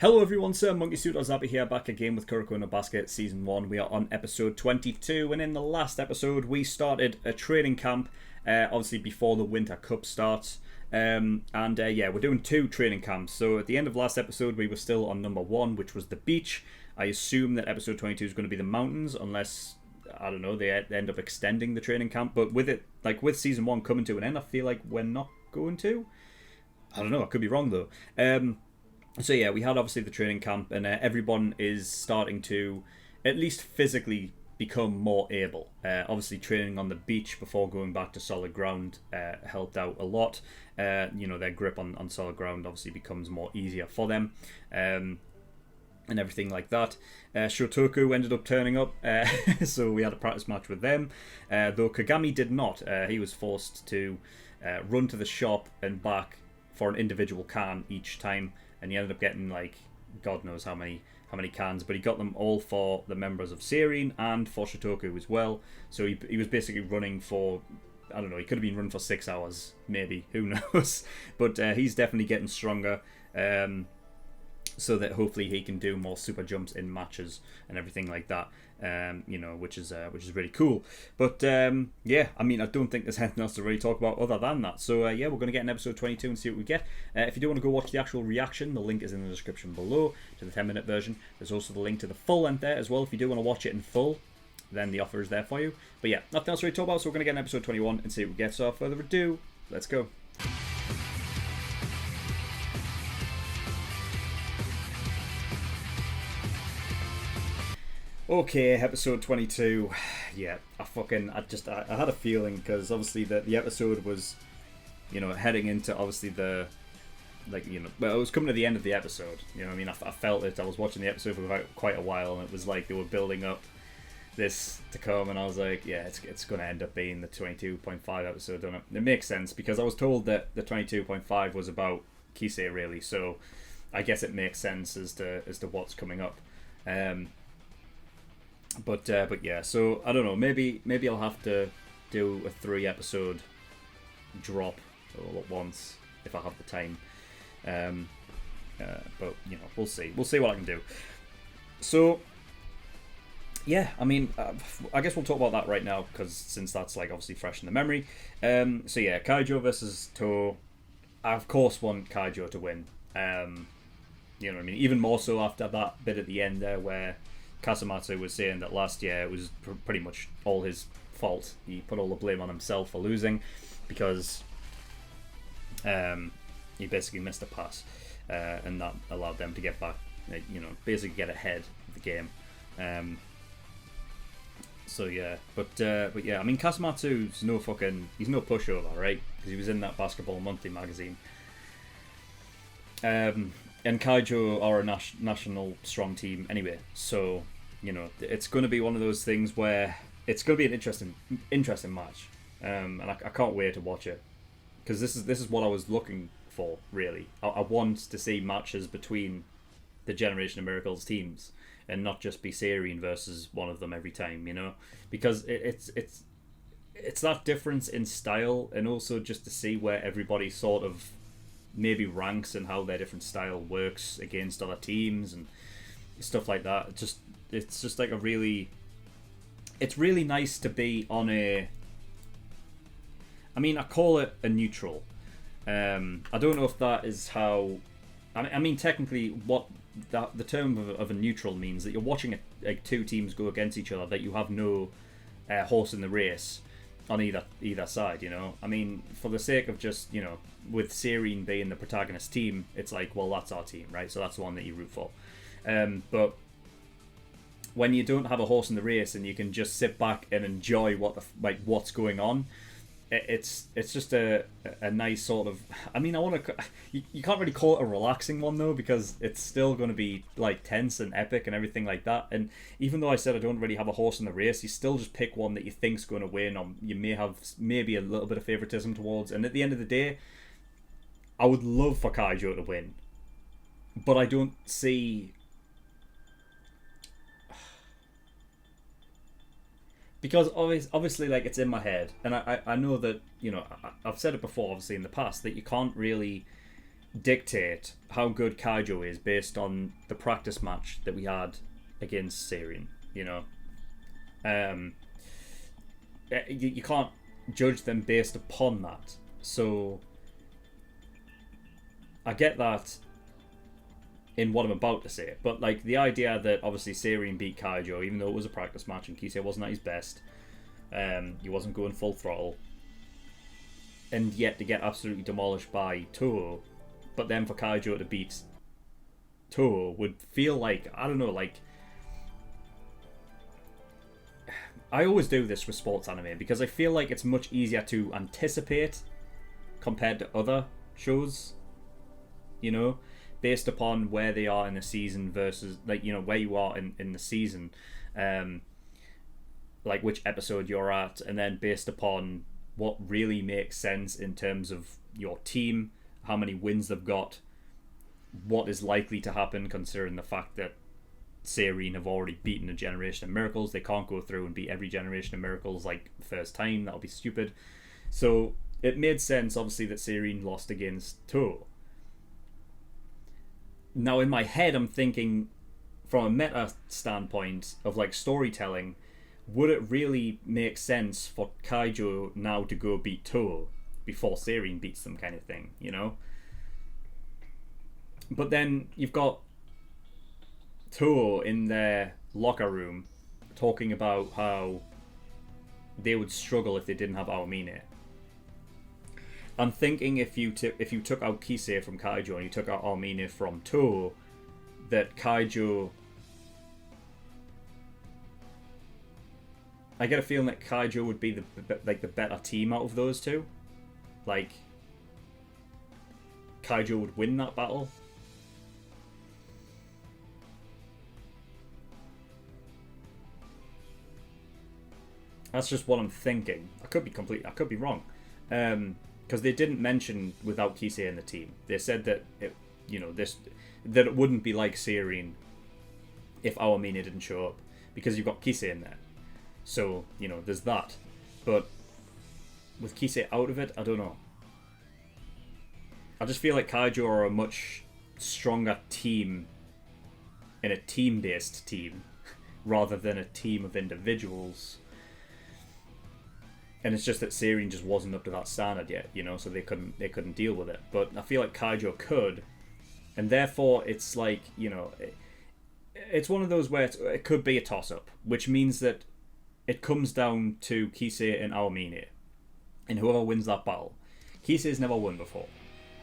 Hello everyone, SirMonkeySuit Zappy here, back again with Kuroko in a Basket Season 1. We are on episode 22, and in the last episode we started a training camp, obviously before the Winter Cup starts. Yeah, we're doing 2 training camps. So at the end of last episode we were still on number 1, which was the beach. I assume that episode 22 is going to be the mountains, unless, I don't know, they end up extending the training camp. But with it, like with Season 1 coming to an end, I feel like we're not going to. I don't know, I could be wrong though. So yeah, we had obviously the training camp, and everyone is starting to at least physically become more able. Obviously training on the beach before going back to solid ground helped out a lot. Their grip on solid ground obviously becomes more easier for them, and everything like that. Shotoku ended up turning up, so we had a practice match with them, though Kagami did not. He was forced to run to the shop and back for an individual can each time, and he ended up getting like God knows how many cans, but he got them all for the members of Seirin and for Shotoku as well. So he was basically running for, I don't know, he could have been running for 6 hours maybe, who knows. But he's definitely getting stronger, so that hopefully he can do more super jumps in matches and everything like that, which is really cool. But yeah, I mean, I don't think there's anything else to really talk about other than that. So yeah, we're going to get in episode 22 and see what we get. If you do want to go watch the actual reaction, the link is in the description below to the 10-minute version. There's also the link to the full length there as well. If you do want to watch it in full, then the offer is there for you. But yeah, nothing else to really talk about, so we're going to get in episode 21 and see what we get. So without further ado, let's go. Okay, episode 22. Yeah, I had a feeling, because obviously the episode was, heading into obviously it was coming to the end of the episode. You know what I mean? I felt it. I was watching the episode for quite a while, and it was like they were building up this to come, and I was like, yeah, it's going to end up being the 22.5 episode, don't it? It makes sense, because I was told that the 22.5 was about Kisei, really, so I guess it makes sense as to what's coming up. But yeah, so I don't know. Maybe I'll have to do a 3-episode drop all at once if I have the time. But we'll see. We'll see what I can do. So yeah, I mean, I guess we'll talk about that right now, because since that's like obviously fresh in the memory. So yeah, Kaijo versus To. I of course want Kaijo to win. You know what I mean? Even more so after that bit at the end there where Kasumatsu was saying that last year it was pretty much all his fault. He put all the blame on himself for losing, because he basically missed a pass, and that allowed them to get back, basically get ahead of the game. So yeah, but yeah, I mean, Kasumatsu's he's no pushover, right? Because he was in that Basketball Monthly magazine. And Kaijo are a national strong team anyway, so it's going to be one of those things where it's going to be an interesting match, and I can't wait to watch it, because this is what I was looking for, really. I want to see matches between the Generation of Miracles teams, and not just be Seirin versus one of them every time, because it's that difference in style, and also just to see where everybody sort of maybe ranks and how their different style works against other teams and stuff like that. It's just like it's really nice to be on I call it a neutral. I don't know if that is how. I mean, technically, what the term of a neutral means that you're watching like 2 teams go against each other, that you have no horse in the race on either side. I mean, for the sake of just with Seirin being the protagonist team, it's like, well, that's our team, right? So that's the one that you root for. But when you don't have a horse in the race and you can just sit back and enjoy what's going on, it's just a nice sort of. I mean, you can't really call it a relaxing one though, because it's still going to be like tense and epic and everything like that. And even though I said I don't really have a horse in the race, you still just pick one that you think's going to win, or you may have maybe a little bit of favoritism towards. And at the end of the day, I would love for Kaijo to win, but I don't see. Because obviously, like, it's in my head, and I know that I've said it before, obviously in the past, that you can't really dictate how good Kaijo is based on the practice match that we had against Seirin. You know, you can't judge them based upon that. So I get that in what I'm about to say, but like the idea that obviously Seirin beat Kaijo, even though it was a practice match and Kisei wasn't at his best, he wasn't going full throttle, and yet to get absolutely demolished by Toho, but then for Kaijo to beat Toho would feel like, I don't know, like, I always do this with sports anime because I feel like it's much easier to anticipate compared to other shows, you know, based upon where they are in the season versus, like, you know, where you are in the season, like which episode you're at, and then based upon what really makes sense in terms of your team, how many wins they've got, what is likely to happen considering the fact that Seirin have already beaten a generation of miracles. They can't go through and beat every generation of miracles like the first time. That'll be stupid. So it made sense, obviously, that Seirin lost against Toho. Now, in my head, I'm thinking, from a meta standpoint of like storytelling, would it really make sense for Kaijo now to go beat Toho before Seirin beats them, kind of thing, you know? But then you've got Toho in their locker room talking about how they would struggle if they didn't have Aomine. I'm thinking if you took out Kisei from Kaijo and you took out Aomine from Toho, that Kaijo, I get a feeling that Kaijo would be the better team out of those two. Like, Kaijo would win that battle. That's just what I'm thinking. I could be wrong. Because they didn't mention without Kisei in the team. They said that that it wouldn't be like Seirin if Aomine didn't show up, because you've got Kisei in there. So, you know, there's that. But with Kisei out of it, I don't know. I just feel like Kaijo are a much stronger team in a team-based team rather than a team of individuals. And it's just that Seirin just wasn't up to that standard yet, you know, so they couldn't deal with it. But I feel like Kaijo could, and therefore it's like, you know, it's one of those where it could be a toss-up, which means that it comes down to Kisei and Aomine, and whoever wins that battle. Kisei's never won before.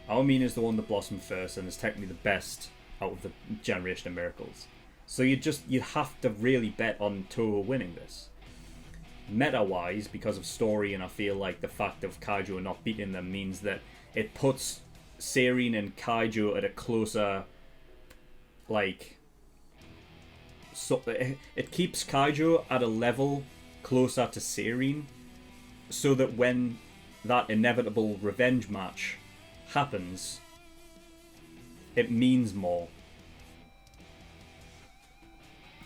Aomine is the one that blossomed first and is technically the best out of the generation of miracles. So you have to really bet on Toho winning this. Meta-wise, because of story, and I feel like the fact of Kaijo not beating them means that it puts Seirin and Kaijo at a closer, like, so it keeps Kaijo at a level closer to Seirin, so that when that inevitable revenge match happens, it means more.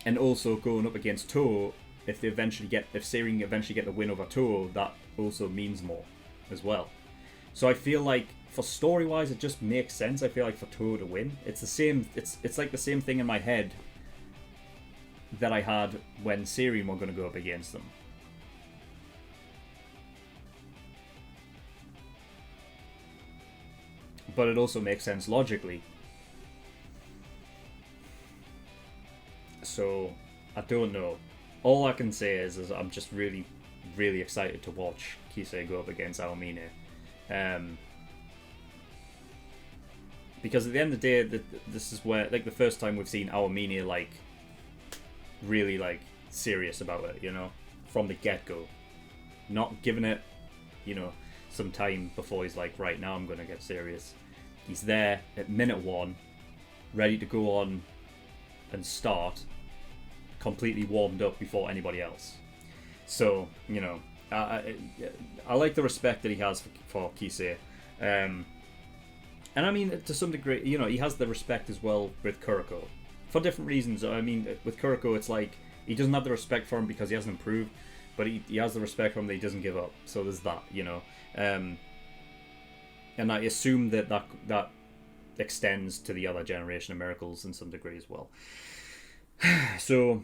And also going up against Toho, if Seirin eventually get the win over Toho, that also means more as well. So I feel like for story wise, it just makes sense. I feel like for Toho to win, it's the same. It's like the same thing in my head that I had when Seirin were going to go up against them. But it also makes sense logically. So I don't know. All I can say is I'm just really, really excited to watch Kisei go up against Aomine. Because at the end of the day, this is where, like, the first time we've seen Aomine, like, really, like, serious about it, you know? From the get-go. Not giving it, you know, some time before he's like, right, now I'm going to get serious. He's there at minute 1, ready to go on and start, completely warmed up before anybody else. So, you know, I like the respect that he has for Kisei. And I mean, to some degree, you know, he has the respect as well with Kuroko. For different reasons. I mean, with Kuroko, it's like, he doesn't have the respect for him because he hasn't improved, but he has the respect for him that he doesn't give up. So there's that, you know. And I assume that extends to the other generation of miracles in some degree as well. So,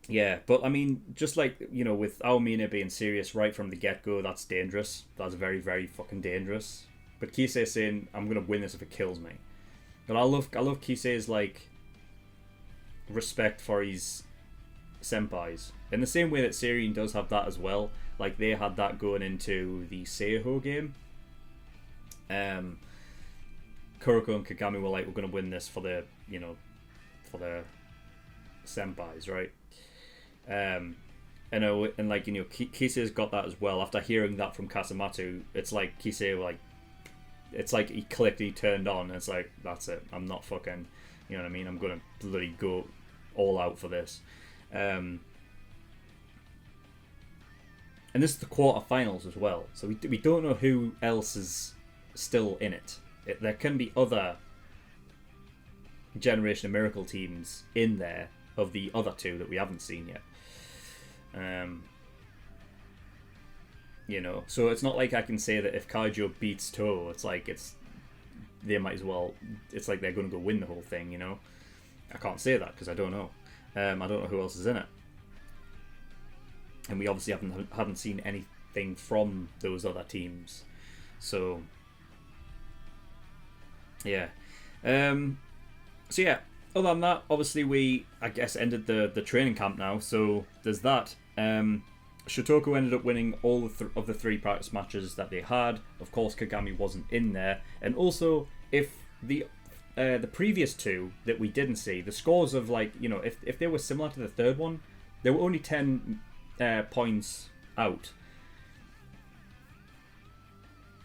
yeah, but I mean, just like, with Aomine being serious right from the get-go, that's dangerous. That's very, very fucking dangerous. But Kisei saying, I'm going to win this if it kills me. But I love Kisei's, like, respect for his senpais. In the same way that Seirin does have that as well. Like, they had that going into the Seiho game. Kuroko and Kagami were like, we're going to win this for the senpais, right? And Kisei's got that as well. After hearing that from Kasumatsu, it's like Kisei, it's like he clicked, he turned on, and it's like, that's it. I'm not fucking, you know what I mean? I'm going to bloody go all out for this. And this is the quarterfinals as well. So we don't know who else is still in it. There can be other Generation of Miracle teams in there of the other two that we haven't seen yet. So it's not like I can say that if Kaijo beats Toho, they might as well. It's like they're going to go win the whole thing. I can't say that because I don't know. I don't know who else is in it, and we obviously haven't seen anything from those other teams. So yeah. So yeah. Other than that, obviously we, I guess, ended the training camp now. So there's that. Shotoku ended up winning all of the 3 practice matches that they had. Of course, Kagami wasn't in there. And also, if the previous 2 that we didn't see, the scores of, if they were similar to the third one, they were only 10 points out.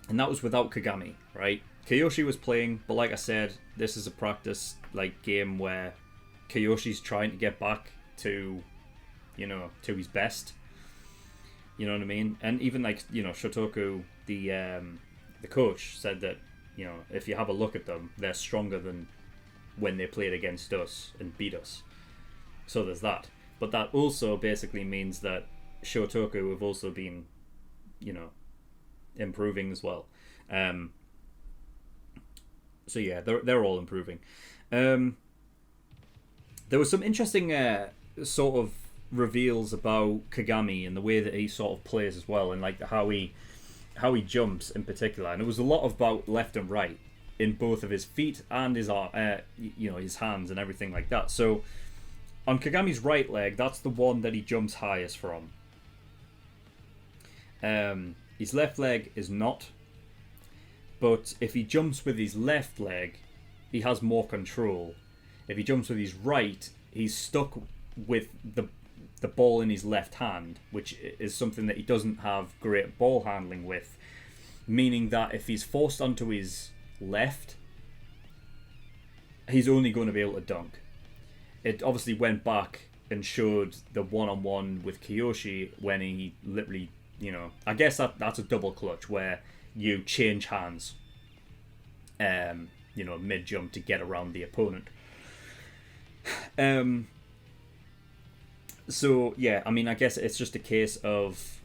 And that was without Kagami, right? Kiyoshi was playing, but like I said, this is a practice game where Kiyoshi's trying to get back to his best. You know what I mean? And even Shotoku, the coach, said that if you have a look at them, they're stronger than when they played against us and beat us. So there's that. But that also basically means that Shotoku have also been, improving as well. So yeah, they're all improving. There was some interesting sort of reveals about Kagami and the way that he sort of plays as well, and how he jumps in particular. And it was a lot about left and right in both of his feet and his his hands and everything like that. So on Kagami's right leg, that's the one that he jumps highest from. His left leg is not. But if he jumps with his left leg, he has more control. If he jumps with his right, he's stuck with the ball in his left hand, which is something that he doesn't have great ball handling with. Meaning that if he's forced onto his left, he's only going to be able to dunk. It obviously went back and showed the one-on-one with Kiyoshi when he literally, I guess that's a double clutch where you change hands, mid-jump to get around the opponent. So, yeah, I mean, I guess it's just a case of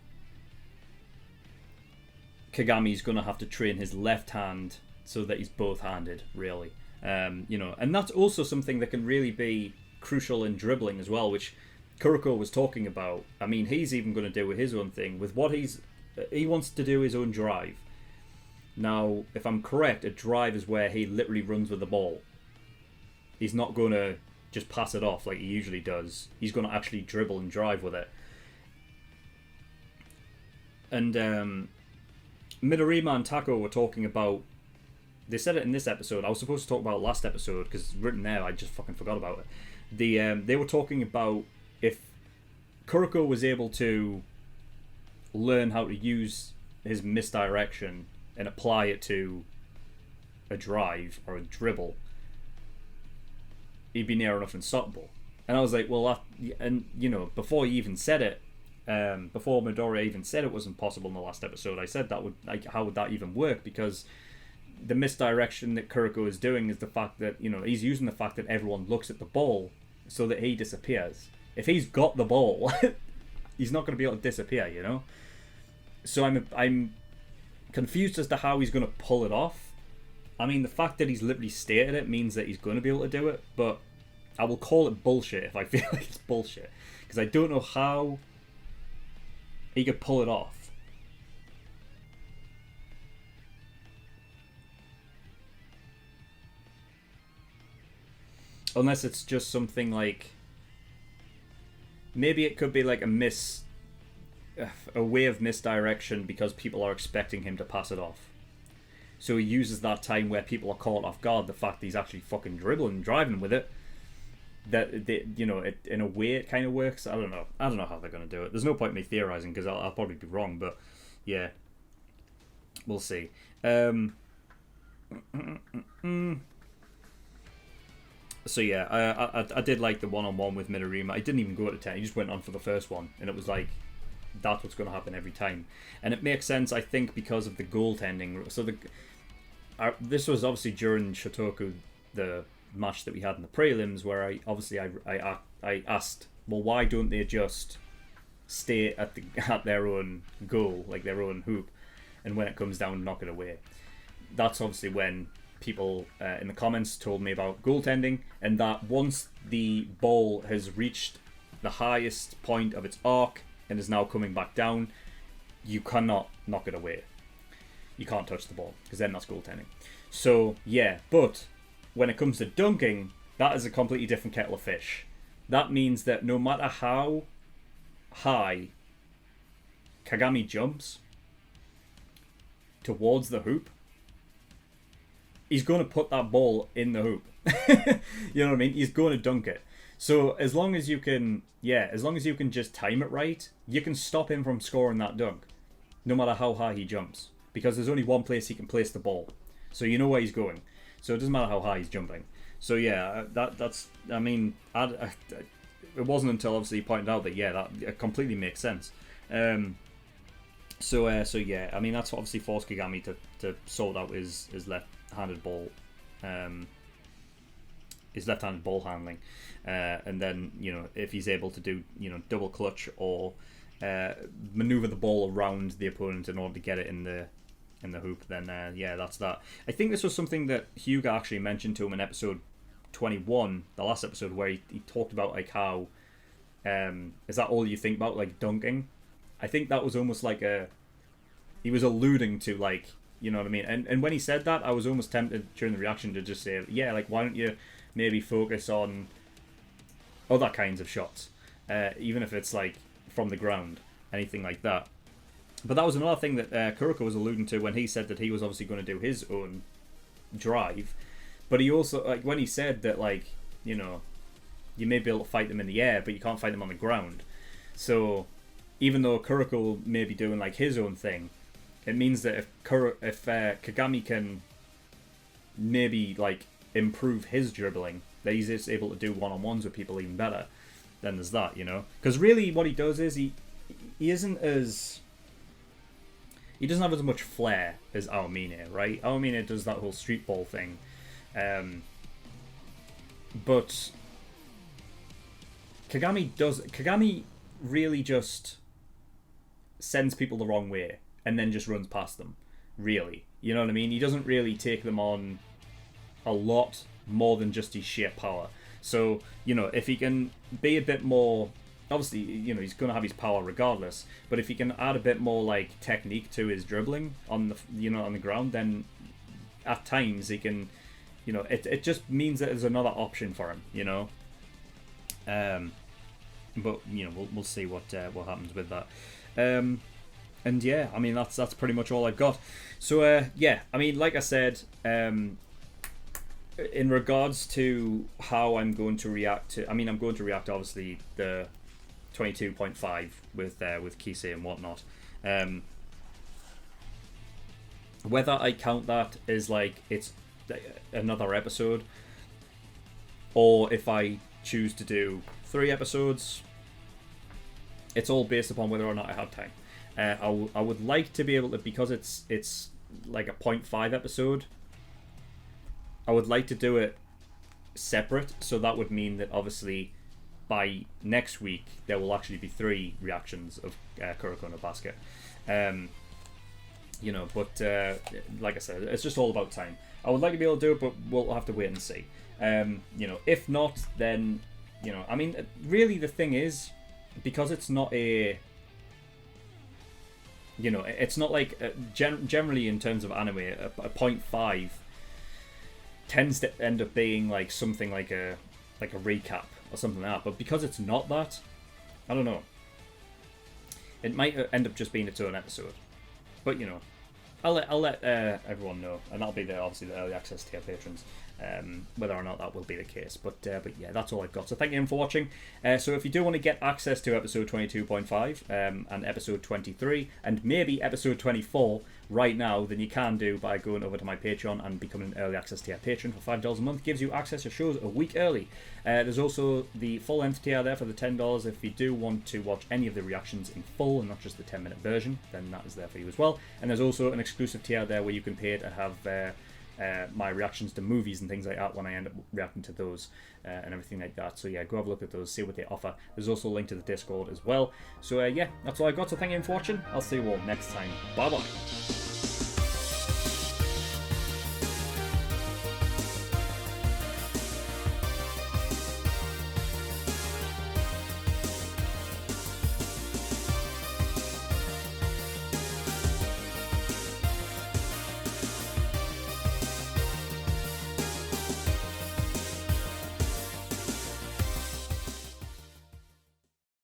Kagami's going to have to train his left hand so that he's both-handed, really. And that's also something that can really be crucial in dribbling as well, which Kuroko was talking about. I mean, he's even going to do his own thing with what he wants to do his own drive. Now, if I'm correct, a drive is where he literally runs with the ball. He's not going to just pass it off like he usually does. He's going to actually dribble and drive with it. And Midorima and Tako were talking about... They said it in this episode. I was supposed to talk about it last episode because it's written there. I just fucking forgot about it. They were talking about if Kuroko was able to learn how to use his misdirection and apply it to a drive or a dribble, he'd be near enough unstoppable. And I was like, well, before he even said it, before Midoriya even said it was impossible in the last episode, I said how would that even work? Because the misdirection that Kuroko is doing is the fact that, he's using the fact that everyone looks at the ball so that he disappears. If he's got the ball, he's not going to be able to disappear, So I'm confused as to how he's going to pull it off. I mean, the fact that he's literally stated it means that he's going to be able to do it, but I will call it bullshit if I feel like it's bullshit. Because I don't know how he could pull it off. Unless it's just something like... Maybe it could be like a way of misdirection because people are expecting him to pass it off. So he uses that time where people are caught off guard, the fact that he's actually fucking dribbling and driving with it, that they, you know, it, in a way it kind of works. I don't know how they're going to do it. There's no point in me theorizing because I'll probably be wrong, but yeah, we'll see. So yeah, I did like the one-on-one with Minarima. I didn't even go to 10. He just went on for the first one, and it was like, that's what's going to happen every time. And it makes sense, I think, because of the goaltending. So this was obviously during Shotoku, the match that we had in the prelims, where I asked, well, why don't they just stay at their own goal, like their own hoop, and when it comes down, knock it away. That's obviously when people in the comments told me about goaltending, and that once the ball has reached the highest point of its arc and is now coming back down, you cannot knock it away. You can't touch the ball, because then that's goaltending. So, yeah, but when it comes to dunking, that is a completely different kettle of fish. That means that no matter how high Kagami jumps towards the hoop, he's going to put that ball in the hoop. You know what I mean? He's going to dunk it. So as long as you can just time it right, you can stop him from scoring that dunk, no matter how high he jumps, because there's only one place he can place the ball, so you know where he's going. So it doesn't matter how high he's jumping. So yeah, that's. I mean, it wasn't until obviously he pointed out that that completely makes sense. So yeah, I mean that's obviously forced Kagami to sort out his left-handed ball. His left-handed ball handling, and then if he's able to do double clutch or maneuver the ball around the opponent in order to get it in the hoop, then that's that. I think this was something that Hyuga actually mentioned to him in episode 21, the last episode, where he talked about like how is that all you think about, like dunking? I think that was almost like he was alluding to, like, you know what I mean? And when he said that, I was almost tempted during the reaction to just say, yeah, like, why don't you maybe focus on other kinds of shots, even if it's like from the ground, anything like that. But that was another thing that Kuroko was alluding to when he said that he was obviously going to do his own drive. But he also, like, when he said that, like, you may be able to fight them in the air, but you can't fight them on the ground. So even though Kuroko may be doing like his own thing, it means that if Kagami can maybe like improve his dribbling, that he's just able to do one-on-ones with people even better, then there's that, because really what he does is he doesn't have as much flair as Aomine, right? Aomine does that whole street ball thing, but Kagami really just sends people the wrong way and then just runs past them, really. You know what I mean? He doesn't really take them on a lot more than just his sheer power. So, if he can be a bit more, obviously, he's going to have his power regardless, but if he can add a bit more like technique to his dribbling on the ground, then at times he can, it just means that there's another option for him, but we'll see what happens with that. And yeah, I mean that's pretty much all I've got. So yeah, I mean, like I said, in regards to how I'm going to react to, I'm going to react obviously the 22.5 with Kisei and whatnot. Whether I count that as like it's another episode, or if I choose to do 3 episodes, it's all based upon whether or not I have time. I would like to be able to, because it's like a 0.5 episode, I would like to do it separate, so that would mean that obviously by next week there will actually be 3 reactions of Kuroko no Basket. But like I said, it's just all about time. I would like to be able to do it, but we'll have to wait and see. If not, then, I mean, really the thing is, because it's not a, it's not like, generally in terms of anime, a 0.5 tends to end up being like something like a recap or something like that. But because it's not that, I don't know. It might end up just being its own episode. But I'll let everyone know, and that'll be obviously the early access to our patrons, whether or not that will be the case. But yeah, that's all I've got. So thank you for watching. So if you do want to get access to episode 22.5 and episode 23 and maybe episode 24 right now, then you can do by going over to my Patreon and becoming an early access tier patron for $5 a month. Gives you access to shows a week early. There's also the full length tier there for the $10. If you do want to watch any of the reactions in full and not just the 10-minute version, then that is there for you as well. And there's also an exclusive tier there where you can pay to have my reactions to movies and things like that when I end up reacting to those and everything like that. So yeah, go have a look at those, see what they offer. There's also a link to the Discord as well. So yeah, that's all I got. So thank you for watching. I'll see you all next time. Bye bye.